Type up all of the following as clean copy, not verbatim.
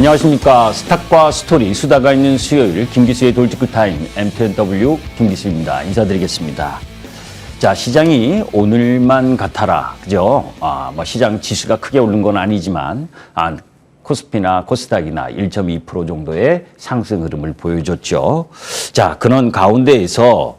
안녕하십니까. 스탁과 스토리, 수다가 있는 수요일 김기수의 돌직구타임 M10W 김기수입니다. 인사드리겠습니다. 자, 시장이 오늘만 같아라. 그죠? 시장 지수가 크게 오른 건 아니지만, 코스피나 코스닥이나 1.2% 정도의 상승 흐름을 보여줬죠. 자, 그런 가운데에서,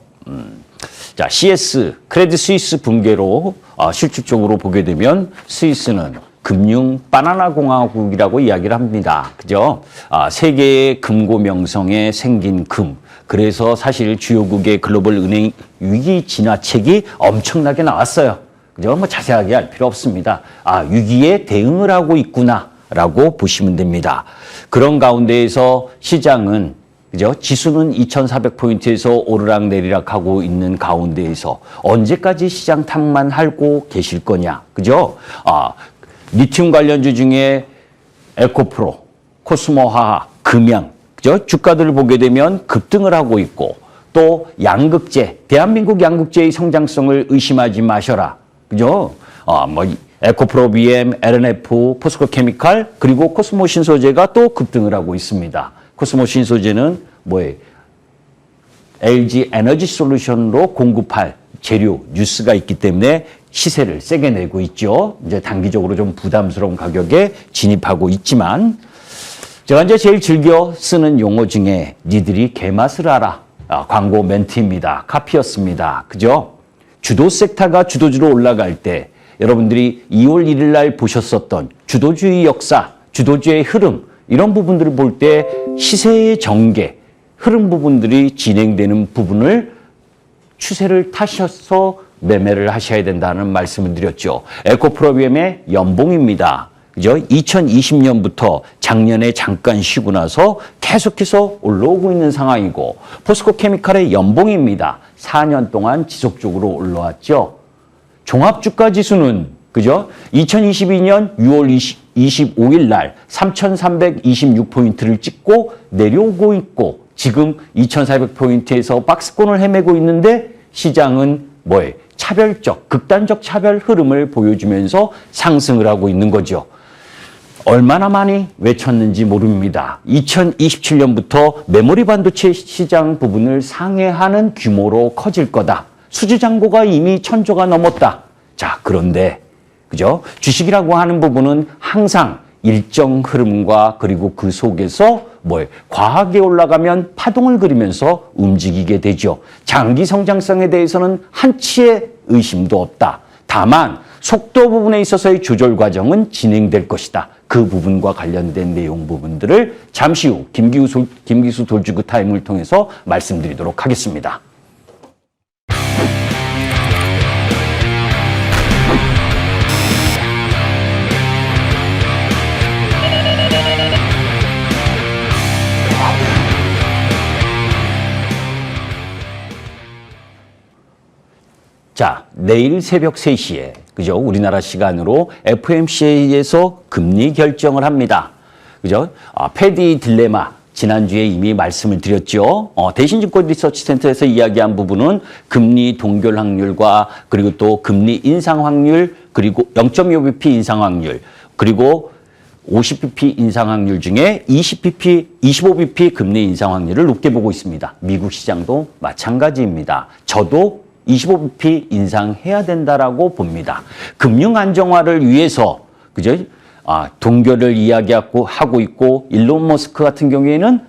CS, 크레딧 스위스 붕괴로 실질적으로 보게 되면 스위스는 금융 바나나 공화국이라고 이야기를 합니다. 그죠? 세계의 금고 명성에 생긴 금. 그래서 사실 주요국의 글로벌 은행 위기 진화책이 엄청나게 나왔어요. 그죠? 자세하게 할 필요 없습니다. 위기에 대응을 하고 있구나라고 보시면 됩니다. 그런 가운데에서 시장은 그죠? 지수는 2,400포인트에서 오르락내리락 하고 있는 가운데에서 언제까지 시장 탓만 하고 계실 거냐? 그죠? 리튬 관련주 중에 에코프로, 코스모화학, 금양, 그죠? 주가들을 보게 되면 급등을 하고 있고 또 양극재, 대한민국 양극재의 성장성을 의심하지 마셔라. 그죠? 에코프로 BM, LNF, 포스코 케미칼, 그리고 코스모 신소재가 또 급등을 하고 있습니다. 코스모 신소재는 LG 에너지 솔루션으로 공급할 재료 뉴스가 있기 때문에 시세를 세게 내고 있죠. 이제 단기적으로 좀 부담스러운 가격에 진입하고 있지만 제가 이제 제일 즐겨 쓰는 용어 중에 니들이 개맛을 알아. 광고 멘트입니다. 카피였습니다. 그죠? 주도 섹터가 주도주로 올라갈 때 여러분들이 2월 1일 날 보셨었던 주도주의 역사, 주도주의 흐름 이런 부분들을 볼 때 시세의 전개, 흐름 부분들이 진행되는 부분을 추세를 타셔서 매매를 하셔야 된다는 말씀을 드렸죠. 에코프로비엠의 연봉입니다. 그죠? 2020년부터 작년에 잠깐 쉬고 나서 계속해서 올라오고 있는 상황이고 포스코 케미칼의 연봉입니다. 4년 동안 지속적으로 올라왔죠. 종합주가 지수는 그죠? 2022년 6월 25일 날 3,326포인트를 찍고 내려오고 있고 지금 2,400포인트에서 박스권을 헤매고 있는데 시장은 차별적, 극단적 차별 흐름을 보여주면서 상승을 하고 있는 거죠. 얼마나 많이 외쳤는지 모릅니다. 2027년부터 메모리 반도체 시장 부분을 상회하는 규모로 커질 거다. 수주 잔고가 이미 1,000조가 넘었다. 자, 그런데 그죠? 주식이라고 하는 부분은 항상 일정 흐름과 그리고 그 속에서 과하게 올라가면 파동을 그리면서 움직이게 되죠. 장기 성장성에 대해서는 한치의 의심도 없다. 다만 속도 부분에 있어서의 조절 과정은 진행될 것이다. 그 부분과 관련된 내용 부분들을 잠시 후 김기수 돌직구 타임을 통해서 말씀드리도록 하겠습니다. 자, 내일 새벽 3시에, 그죠? 우리나라 시간으로 FOMC에서 금리 결정을 합니다. 그죠? 패디 딜레마, 지난주에 이미 말씀을 드렸죠. 대신증권 리서치센터에서 이야기한 부분은 금리 동결 확률과 그리고 또 금리 인상 확률, 그리고 0.25bp 인상 확률, 그리고 50bp 인상 확률 중에 25bp 금리 인상 확률을 높게 보고 있습니다. 미국 시장도 마찬가지입니다. 저도 25bp 인상해야 된다라고 봅니다. 금융 안정화를 위해서 그죠? 동결을 하고 있고 일론 머스크 같은 경우에는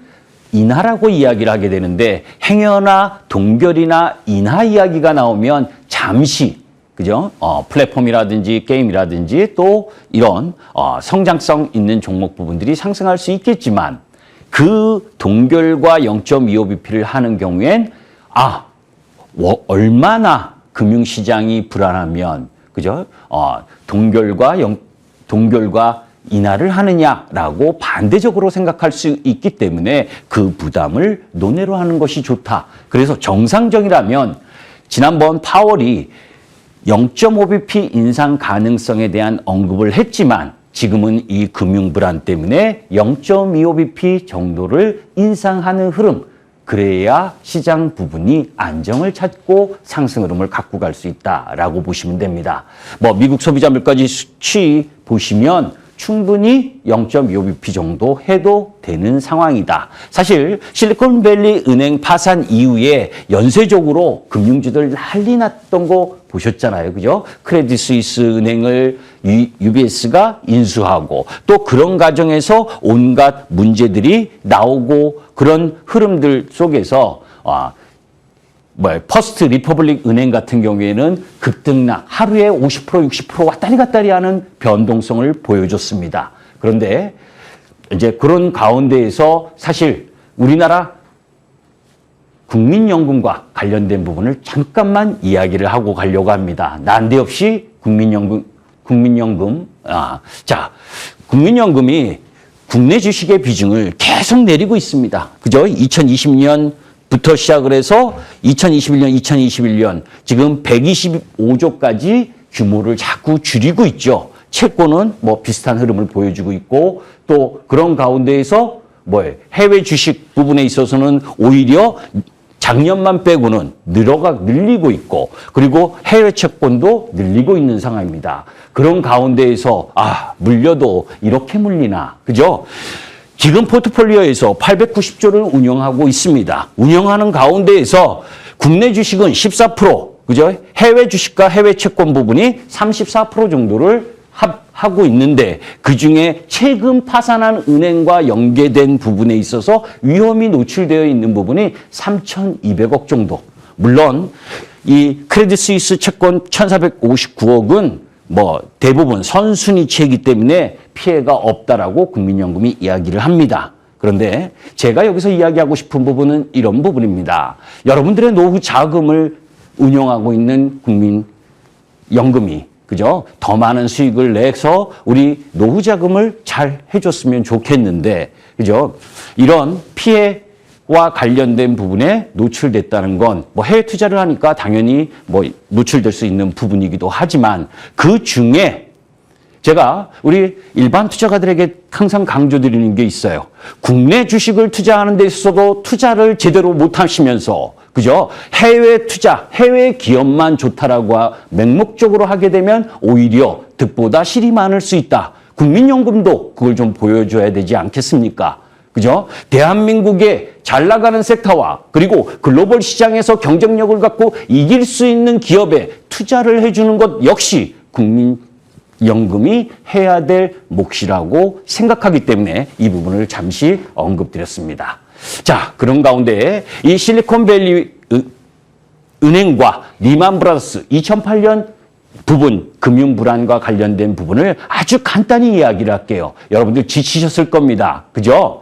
인하라고 이야기를 하게 되는데 행여나 동결이나 인하 이야기가 나오면 잠시 그죠? 플랫폼이라든지 게임이라든지 또 이런 성장성 있는 종목 부분들이 상승할 수 있겠지만 그 동결과 0.25bp를 하는 경우엔 얼마나 금융시장이 불안하면 그죠? 동결과 인하를 하느냐라고 반대적으로 생각할 수 있기 때문에 그 부담을 논외로 하는 것이 좋다. 그래서 정상적이라면 지난번 파월이 0.5bp 인상 가능성에 대한 언급을 했지만 지금은 이 금융 불안 때문에 0.25bp 정도를 인상하는 흐름, 그래야 시장 부분이 안정을 찾고 상승 흐름을 갖고 갈 수 있다라고 보시면 됩니다. 미국 소비자 물가지 수치 보시면 충분히 0.25bp 정도 해도 되는 상황이다. 사실 실리콘밸리 은행 파산 이후에 연쇄적으로 금융주들 난리 났던 거 보셨잖아요. 그죠? 크레딧 스위스 은행을 UBS가 인수하고 또 그런 과정에서 온갖 문제들이 나오고 그런 흐름들 속에서 퍼스트 리퍼블릭 은행 같은 경우에는 급등락 하루에 50% 60% 왔다리 갔다리 하는 변동성을 보여줬습니다. 그런데 이제 그런 가운데에서 사실 우리나라 국민연금과 관련된 부분을 잠깐만 이야기를 하고 가려고 합니다. 난데없이 국민연금. 국민연금이 국내 주식의 비중을 계속 내리고 있습니다. 그죠? 2020년부터 시작을 해서 2021년 지금 125조까지 규모를 자꾸 줄이고 있죠. 채권은 뭐 비슷한 흐름을 보여주고 있고 또 그런 가운데에서 해외 주식 부분에 있어서는 오히려 작년만 빼고는 늘리고 있고 그리고 해외 채권도 늘리고 있는 상황입니다. 그런 가운데에서 물려도 이렇게 물리나 그죠? 지금 포트폴리오에서 890조를 운영하고 있습니다. 운영하는 가운데에서 국내 주식은 14%, 그죠? 해외 주식과 해외 채권 부분이 34% 정도를 하고 있는데 그중에 최근 파산한 은행과 연계된 부분에 있어서 위험이 노출되어 있는 부분이 3,200억 정도. 물론 이 크레딧 스위스 채권 1,459억은 대부분 선순위채이기 때문에 피해가 없다라고 국민연금이 이야기를 합니다. 그런데 제가 여기서 이야기하고 싶은 부분은 이런 부분입니다. 여러분들의 노후 자금을 운영하고 있는 국민연금이 그죠? 더 많은 수익을 내서 우리 노후 자금을 잘 해줬으면 좋겠는데, 그죠? 이런 피해와 관련된 부분에 노출됐다는 건 해외 투자를 하니까 당연히 노출될 수 있는 부분이기도 하지만 그 중에 제가 우리 일반 투자가들에게 항상 강조드리는 게 있어요. 국내 주식을 투자하는 데 있어서도 투자를 제대로 못 하시면서 그죠? 해외 투자, 해외 기업만 좋다라고 맹목적으로 하게 되면 오히려 득보다 실이 많을 수 있다. 국민연금도 그걸 좀 보여줘야 되지 않겠습니까? 그죠? 대한민국의 잘 나가는 섹터와 그리고 글로벌 시장에서 경쟁력을 갖고 이길 수 있는 기업에 투자를 해주는 것 역시 국민연금이 해야 될 몫이라고 생각하기 때문에 이 부분을 잠시 언급드렸습니다. 자, 그런 가운데 이 실리콘밸리 은행과 리만 브라더스 2008년 부분 금융 불안과 관련된 부분을 아주 간단히 이야기를 할게요. 여러분들 지치셨을 겁니다. 그죠?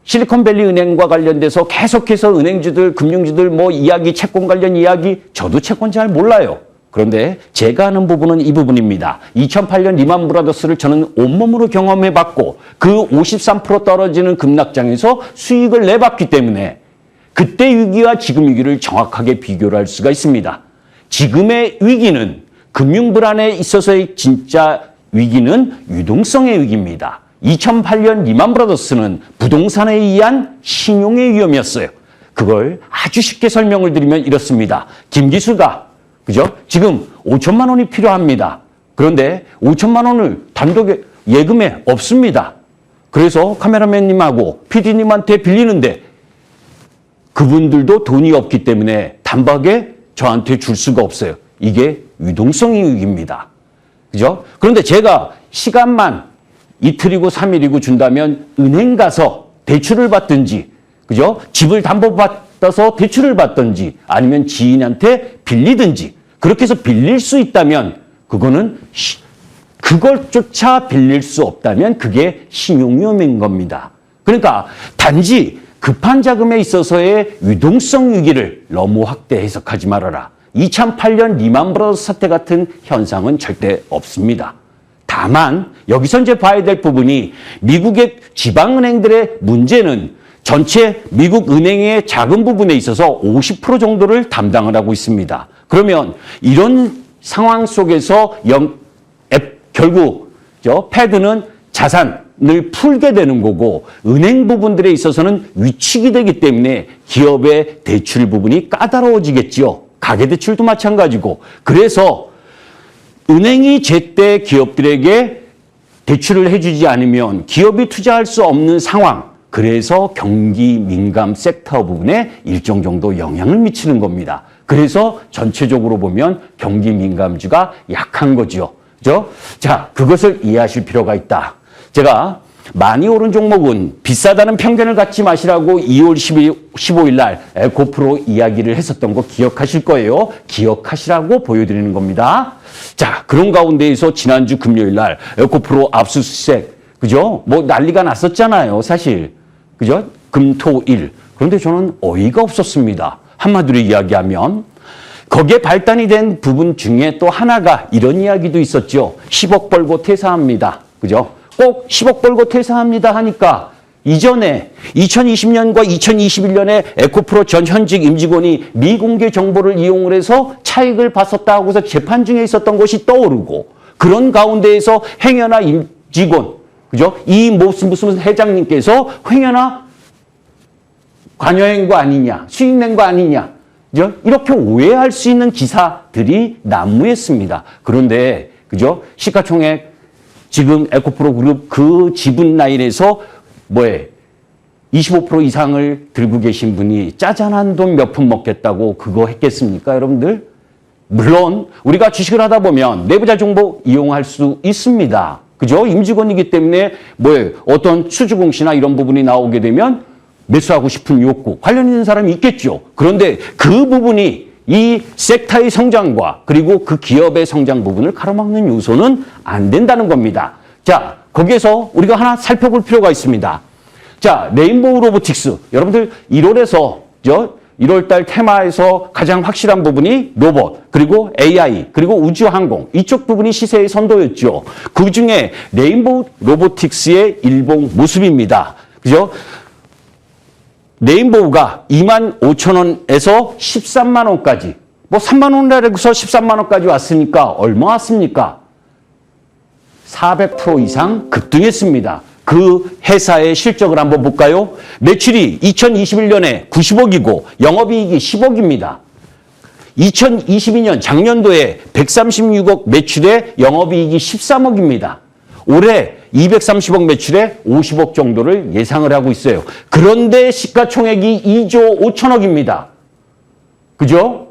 실리콘밸리 은행과 관련돼서 계속해서 은행주들, 금융주들 이야기, 채권 관련 이야기 저도 채권 잘 몰라요. 그런데 제가 하는 부분은 이 부분입니다. 2008년 리만 브라더스를 저는 온몸으로 경험해봤고 그 53% 떨어지는 급락장에서 수익을 내봤기 때문에 그때 위기와 지금 위기를 정확하게 비교를 할 수가 있습니다. 지금의 위기는 금융 불안에 있어서의 진짜 위기는 유동성의 위기입니다. 2008년 리만 브라더스는 부동산에 의한 신용의 위험이었어요. 그걸 아주 쉽게 설명을 드리면 이렇습니다. 김 기수가 그죠? 지금 5천만 원이 필요합니다. 그런데 5천만 원을 단독에 예금에 없습니다. 그래서 카메라맨님하고 PD님한테 빌리는데 그분들도 돈이 없기 때문에 단박에 저한테 줄 수가 없어요. 이게 유동성의 위기입니다. 그죠? 그런데 제가 시간만 이틀이고 3일이고 준다면 은행 가서 대출을 받든지 그죠? 집을 담보받아서 대출을 받든지 아니면 지인한테 빌리든지 그렇게 해서 빌릴 수 있다면 그걸조차 빌릴 수 없다면 그게 신용위험인 겁니다. 그러니까 단지 급한 자금에 있어서의 유동성 위기를 너무 확대 해석하지 말아라. 2008년 리만 브라더스 사태 같은 현상은 절대 없습니다. 다만 여기서 이제 봐야 될 부분이 미국의 지방은행들의 문제는 전체 미국 은행의 작은 부분에 있어서 50% 정도를 담당을 하고 있습니다. 그러면 이런 상황 속에서 결국 패드는 자산을 풀게 되는 거고 은행 부분들에 있어서는 위축이 되기 때문에 기업의 대출 부분이 까다로워지겠지요. 가계대출도 마찬가지고. 그래서 은행이 제때 기업들에게 대출을 해주지 않으면 기업이 투자할 수 없는 상황. 그래서 경기 민감 섹터 부분에 일정 정도 영향을 미치는 겁니다. 그래서 전체적으로 보면 경기 민감주가 약한 거죠. 그죠? 자, 그것을 이해하실 필요가 있다. 제가 많이 오른 종목은 비싸다는 편견을 갖지 마시라고 2월 15일 날 에코프로 이야기를 했었던 거 기억하실 거예요. 기억하시라고 보여드리는 겁니다. 자, 그런 가운데에서 지난주 금요일 날 에코프로 압수수색, 그죠? 뭐 난리가 났었잖아요, 사실. 그죠? 금, 토, 일. 그런데 저는 어이가 없었습니다. 한마디로 이야기하면 거기에 발단이 된 부분 중에 또 하나가 이런 이야기도 있었죠. 10억 벌고 퇴사합니다. 그죠? 꼭 10억 벌고 퇴사합니다 하니까 이전에 2020년과 2021년에 에코프로 전 현직 임직원이 미공개 정보를 이용을 해서 차익을 봤었다 하고서 재판 중에 있었던 것이 떠오르고 그런 가운데에서 행여나 임직원, 그죠? 이 무슨 회장님께서 행여나 관여한 거 아니냐, 수익 낸 거 아니냐, 그죠? 이렇게 오해할 수 있는 기사들이 난무했습니다. 그런데, 그죠? 시가총액 지금 에코프로 그룹 그 지분 라인에서 25% 이상을 들고 계신 분이 짜잔한 돈 몇 푼 먹겠다고 그거 했겠습니까, 여러분들? 물론 우리가 주식을 하다 보면 내부자 정보 이용할 수 있습니다. 그죠? 임직원이기 때문에 어떤 수주공시나 이런 부분이 나오게 되면 매수하고 싶은 욕구, 관련 있는 사람이 있겠죠. 그런데 그 부분이 이 섹터의 성장과 그리고 그 기업의 성장 부분을 가로막는 요소는 안 된다는 겁니다. 자, 거기에서 우리가 하나 살펴볼 필요가 있습니다. 자, 레인보우 로보틱스. 여러분들 1월에서 1월달 테마에서 가장 확실한 부분이 로봇, 그리고 AI, 그리고 우주항공. 이쪽 부분이 시세의 선도였죠. 그중에 레인보우 로보틱스의 일봉 모습입니다. 그죠? 레인보우가 25,000원에서 13만 원까지, 3만 원에서 13만 원까지 왔으니까 얼마 왔습니까? 400% 이상 급등했습니다. 그 회사의 실적을 한번 볼까요? 매출이 2021년에 90억이고 영업이익이 10억입니다. 2022년 작년도에 136억 매출에 영업이익이 13억입니다. 올해 230억 매출에 50억 정도를 예상을 하고 있어요. 그런데 시가총액이 2조 5천억입니다. 그죠?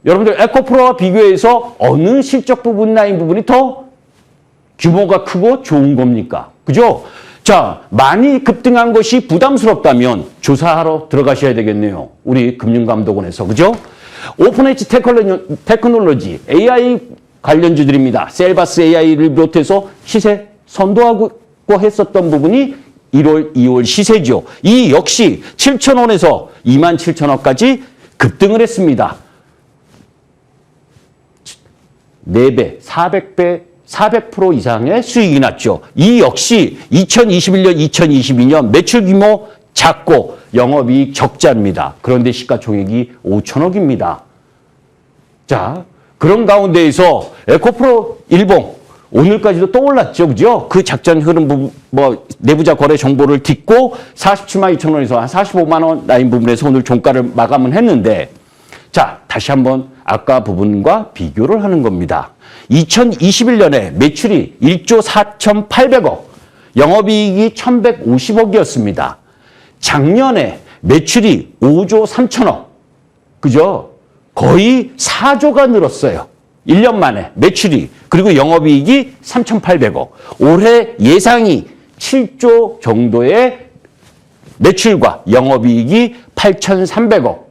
여러분들 에코프로와 비교해서 어느 실적 부분 라인 부분이 더 규모가 크고 좋은 겁니까? 그죠? 자, 많이 급등한 것이 부담스럽다면 조사하러 들어가셔야 되겠네요. 우리 금융감독원에서. 그죠? 오픈엣지 테크놀로지, AI 관련주들입니다. 셀바스 AI를 비롯해서 시세 선도하고 했었던 부분이 1월, 2월 시세죠. 이 역시 7,000원에서 27,000원까지 급등을 했습니다. 4배, 400배, 400% 이상의 수익이 났죠. 이 역시 2021년, 2022년 매출 규모 작고 영업이익 적자입니다. 그런데 시가총액이 5천억입니다. 자, 그런 가운데에서 에코프로 일봉 오늘까지도 또 올랐죠. 그죠? 그 작전 흐름 부분, 내부자 거래 정보를 딛고 47만 2천 원에서 한 45만 원 라인 부분에서 오늘 종가를 마감을 했는데, 자, 다시 한번 아까 부분과 비교를 하는 겁니다. 2021년에 매출이 1조 4,800억, 영업이익이 1,150억이었습니다. 작년에 매출이 5조 3천억, 그죠? 거의 4조가 늘었어요. 1년 만에 매출이, 그리고 영업이익이 3,800억. 올해 예상이 7조 정도의 매출과 영업이익이 8,300억.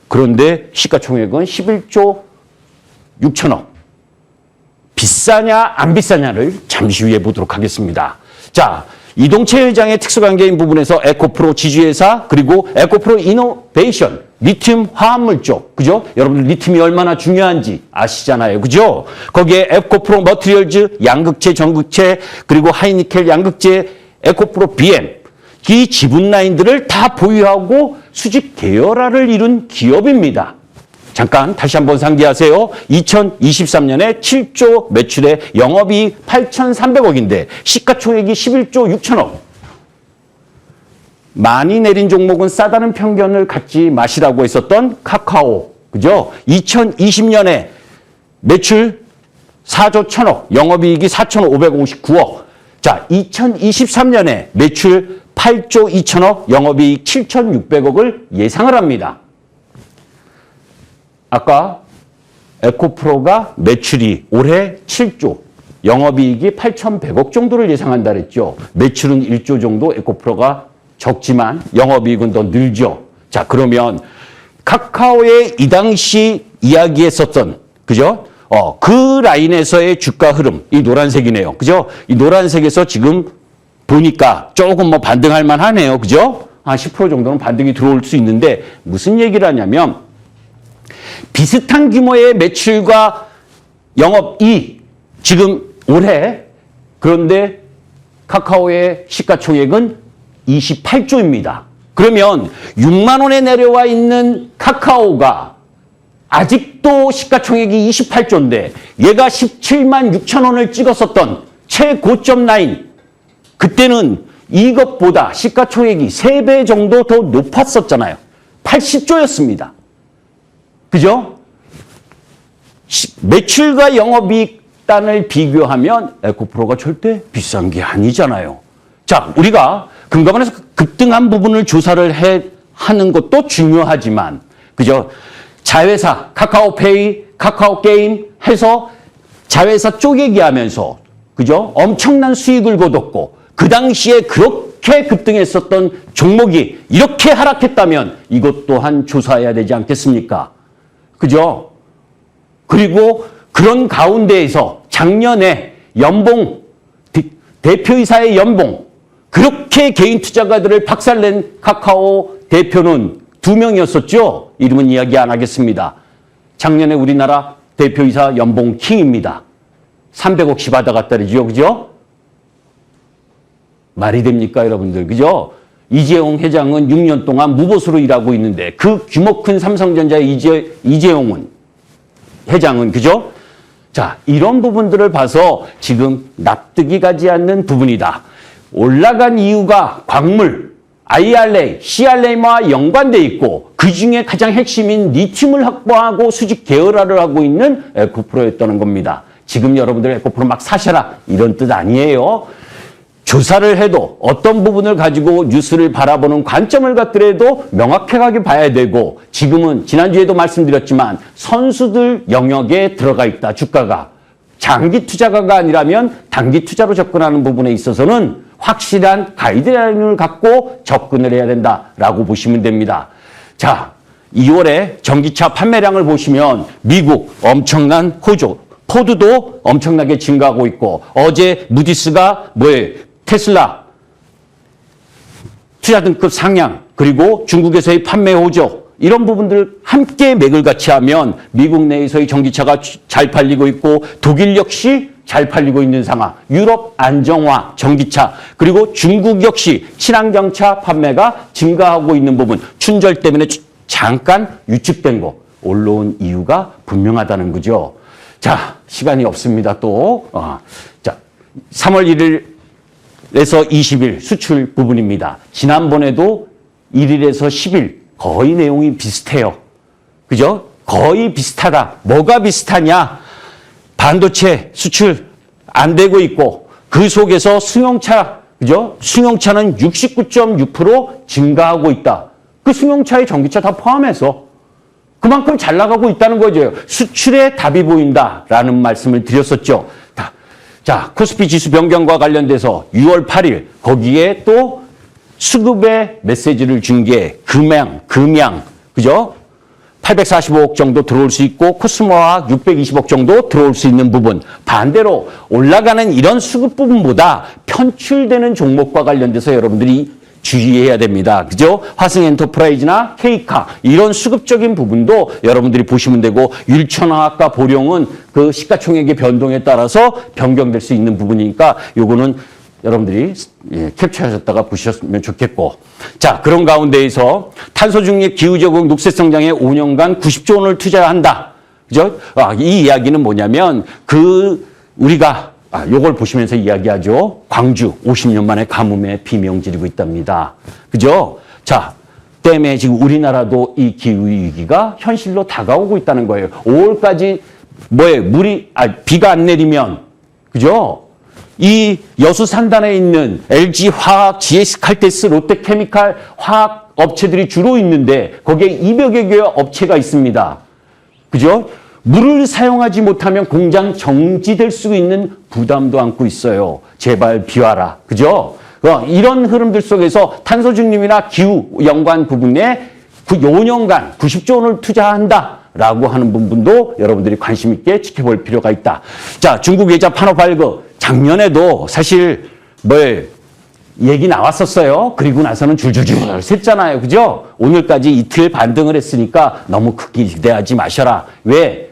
그런데 시가총액은 11조 6천억. 비싸냐 안 비싸냐를 잠시 후에 보도록 하겠습니다. 자, 이동채 회장의 특수관계인 부분에서 에코프로 지주회사, 그리고 에코프로 이노베이션, 리튬 화합물 쪽, 그죠? 여러분들 리튬이 얼마나 중요한지 아시잖아요, 그죠? 거기에 에코프로 머티리얼즈, 양극재, 전극재, 그리고 하이니켈 양극재, 에코프로 BM, 이 지분 라인들을 다 보유하고 수직 계열화를 이룬 기업입니다. 잠깐 다시 한번 상기하세요. 2023년에 7조 매출에 영업이익 8,300억인데 시가총액이 11조 6천억. 많이 내린 종목은 싸다는 편견을 갖지 마시라고 했었던 카카오. 그죠? 2020년에 매출 4조 1천억, 영업이익이 4,559억. 자, 2023년에 매출 8조 2천억, 영업이익 7,600억을 예상을 합니다. 아까 에코프로가 매출이 올해 7조, 영업이익이 8,100억 정도를 예상한다 그랬죠. 매출은 1조 정도 에코프로가 적지만 영업이익은 더 늘죠. 자, 그러면 카카오의 이 당시 이야기했었던, 그죠? 그 라인에서의 주가 흐름, 이 노란색이네요. 그죠? 이 노란색에서 지금 보니까 조금 뭐 반등할 만하네요. 그죠? 한 10% 정도는 반등이 들어올 수 있는데 무슨 얘기를 하냐면 비슷한 규모의 매출과 영업이익 지금 올해 그런데 카카오의 시가총액은 28조입니다. 그러면 6만 원에 내려와 있는 카카오가 아직도 시가총액이 28조인데 얘가 17만 6천 원을 찍었었던 최고점 라인 그때는 이것보다 시가총액이 3배 정도 더 높았었잖아요. 80조였습니다. 그죠? 매출과 영업이익 단을 비교하면 에코프로가 절대 비싼 게 아니잖아요. 자, 우리가 금감원에서 급등한 부분을 조사를 하는 것도 중요하지만, 그죠? 자회사, 카카오페이, 카카오게임 해서 자회사 쪼개기 하면서, 그죠? 엄청난 수익을 거뒀고, 그 당시에 그렇게 급등했었던 종목이 이렇게 하락했다면 이것 또한 조사해야 되지 않겠습니까? 그죠? 그리고 그런 가운데에서 작년에 연봉, 대표이사의 연봉, 그렇게 개인 투자가들을 박살낸 카카오 대표는 2명이었었죠. 이름은 이야기 안 하겠습니다. 작년에 우리나라 대표이사 연봉 킹입니다. 300억씩 받아갔다 그러죠. 그죠? 말이 됩니까, 여러분들? 그죠? 이재용 회장은 6년 동안 무보수로 일하고 있는데 그 규모 큰 삼성전자의 이재용 회장은, 그죠? 자, 이런 부분들을 봐서 지금 납득이 가지 않는 부분이다. 올라간 이유가 광물, IRA, CRA와 연관돼 있고 그중에 가장 핵심인 리튬을 확보하고 수직 계열화를 하고 있는 에코프로였다는 겁니다. 지금 여러분들 에코프로 막 사셔라 이런 뜻 아니에요. 조사를 해도 어떤 부분을 가지고 뉴스를 바라보는 관점을 갖더라도 명확하게 봐야 되고 지금은 지난주에도 말씀드렸지만 선수들 영역에 들어가 있다. 주가가. 장기 투자가가 아니라면 단기 투자로 접근하는 부분에 있어서는 확실한 가이드라인을 갖고 접근을 해야 된다라고 보시면 됩니다. 자, 2월에 전기차 판매량을 보시면 미국 엄청난 호조, 포드도 엄청나게 증가하고 있고 어제 무디스가 테슬라 투자 등급 상향 그리고 중국에서의 판매 호조 이런 부분들 함께 맥을 같이 하면 미국 내에서의 전기차가 잘 팔리고 있고 독일 역시 잘 팔리고 있는 상황, 유럽 안정화 전기차 그리고 중국 역시 친환경차 판매가 증가하고 있는 부분 춘절 때문에 잠깐 유축된 거 올라온 이유가 분명하다는 거죠. 자, 시간이 없습니다. 또 자, 3월 1일에서 20일 수출 부분입니다. 지난번에도 1일에서 10일 거의 내용이 비슷해요. 그죠? 거의 비슷하다. 뭐가 비슷하냐? 반도체 수출 안 되고 있고 그 속에서 승용차, 그죠? 승용차는 69.6% 증가하고 있다. 그 승용차의 전기차 다 포함해서 그만큼 잘 나가고 있다는 거죠. 수출에 답이 보인다라는 말씀을 드렸었죠. 자, 코스피 지수 변경과 관련돼서 6월 8일 거기에 또 수급의 메시지를 준 게 금양, 그죠? 845억 정도 들어올 수 있고 코스모화학 620억 정도 들어올 수 있는 부분. 반대로 올라가는 이런 수급 부분보다 편출되는 종목과 관련돼서 여러분들이 주의해야 됩니다. 그죠? 화승엔터프라이즈나 K카 이런 수급적인 부분도 여러분들이 보시면 되고 율천화학과 보령은 그 시가총액의 변동에 따라서 변경될 수 있는 부분이니까 요거는 여러분들이 캡처하셨다가 보셨으면 좋겠고 자 그런 가운데에서 탄소 중립 기후 적응 녹색 성장에 5년간 90조 원을 투자한다. 그죠? 이 이야기는 뭐냐면 우리가 요걸 보시면서 이야기하죠. 광주 50년 만에 가뭄에 비명 지르고 있답니다. 그죠? 자, 때문에 지금 우리나라도 이 기후위기가 현실로 다가오고 있다는 거예요. 5월까지 비가 안 내리면, 그죠? 이 여수 산단에 있는 LG 화학, GS 칼텍스, 롯데케미칼 화학 업체들이 주로 있는데 거기에 200여 개의 업체가 있습니다. 그죠? 물을 사용하지 못하면 공장 정지될 수 있는 부담도 안고 있어요. 제발 비와라. 그죠? 이런 흐름들 속에서 탄소 중립이나 기후 연관 부분에 5년간 90조 원을 투자한다라고 하는 부분도 여러분들이 관심 있게 지켜볼 필요가 있다. 자, 중국 외자 판호 발급 작년에도 사실 얘기 나왔었어요. 그리고 나서는 줄줄줄 샜잖아요. 그죠? 오늘까지 이틀 반등을 했으니까 너무 크게 기대하지 마셔라. 왜?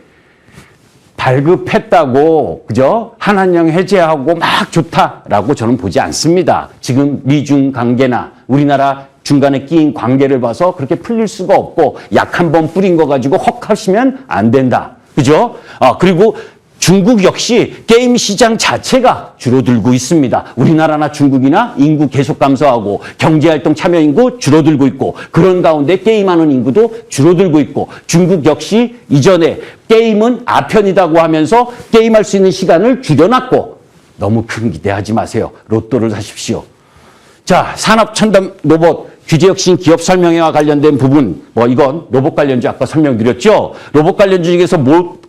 발급했다고, 그죠? 한한령 해제하고 막 좋다라고 저는 보지 않습니다. 지금 미중 관계나 우리나라 중간에 끼인 관계를 봐서 그렇게 풀릴 수가 없고 약 한 번 뿌린 거 가지고 헉 하시면 안 된다. 그죠? 그리고 중국 역시 게임 시장 자체가 줄어들고 있습니다. 우리나라나 중국이나 인구 계속 감소하고 경제활동 참여 인구 줄어들고 있고 그런 가운데 게임하는 인구도 줄어들고 있고 중국 역시 이전에 게임은 아편이라고 하면서 게임할 수 있는 시간을 줄여놨고 너무 큰 기대하지 마세요. 로또를 사십시오. 자, 산업첨단 로봇 규제혁신 기업 설명회와 관련된 부분, 이건 로봇 관련주 아까 설명드렸죠? 로봇 관련주 중에서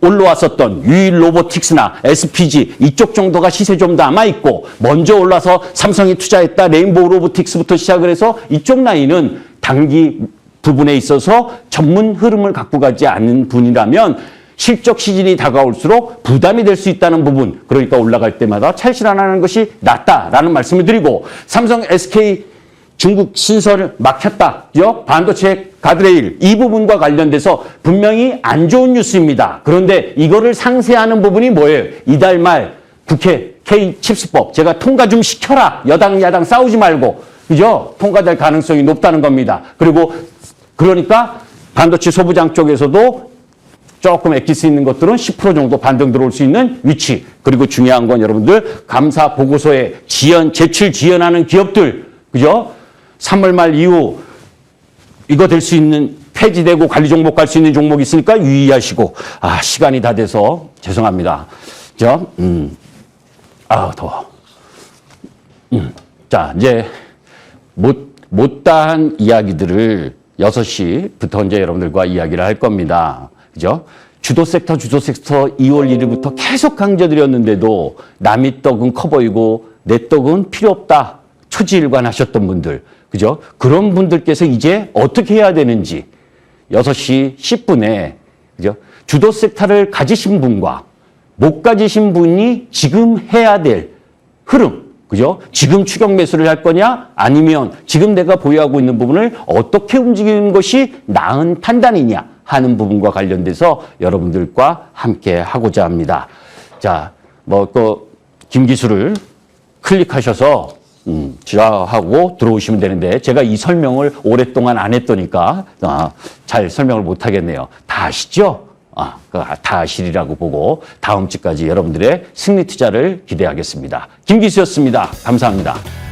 올라왔었던 유일 로보틱스나 SPG 이쪽 정도가 시세 좀 남아있고 먼저 올라서 삼성이 투자했다 레인보우 로보틱스부터 시작을 해서 이쪽 라인은 단기 부분에 있어서 전문 흐름을 갖고 가지 않는 분이라면 실적 시즌이 다가올수록 부담이 될 수 있다는 부분, 그러니까 올라갈 때마다 찰실하는 것이 낫다라는 말씀을 드리고 삼성, SK 중국 신설을 막혔다. 반도체 가드레일 이 부분과 관련돼서 분명히 안 좋은 뉴스입니다. 그런데 이거를 상쇄하는 부분이 뭐예요? 이달 말 국회 K-칩스법 제가 통과 좀 시켜라. 여당 야당 싸우지 말고. 그죠? 통과될 가능성이 높다는 겁니다. 그리고 그러니까 반도체 소부장 쪽에서도 조금 아낄 수 있는 것들은 10% 정도 반등 들어올 수 있는 위치. 그리고 중요한 건 여러분들 감사 보고서에 제출 지연하는 기업들. 그죠? 3월 말 이후 이거 될 수 있는 폐지되고 관리 종목 갈 수 있는 종목이 있으니까 유의하시고 시간이 다 돼서 죄송합니다. 더워. 자, 이제 못다한 이야기들을 6시부터 이제 여러분들과 이야기를 할 겁니다. 그죠? 주도 섹터 2월 1일부터 계속 강조드렸는데도 남의 떡은 커 보이고 내 떡은 필요 없다. 초지일관 하셨던 분들. 그죠? 그런 분들께서 이제 어떻게 해야 되는지 6시 10분에 그죠? 주도 섹터를 가지신 분과 못 가지신 분이 지금 해야 될 흐름. 그죠? 지금 추격 매수를 할 거냐? 아니면 지금 내가 보유하고 있는 부분을 어떻게 움직이는 것이 나은 판단이냐 하는 부분과 관련돼서 여러분들과 함께 하고자 합니다. 자, 김기수를 클릭하셔서 지라하고 들어오시면 되는데 제가 이 설명을 오랫동안 안 했더니까 잘 설명을 못 하겠네요. 다 아시죠? 다 아시리라고 보고 다음 주까지 여러분들의 승리 투자를 기대하겠습니다. 김기수였습니다. 감사합니다.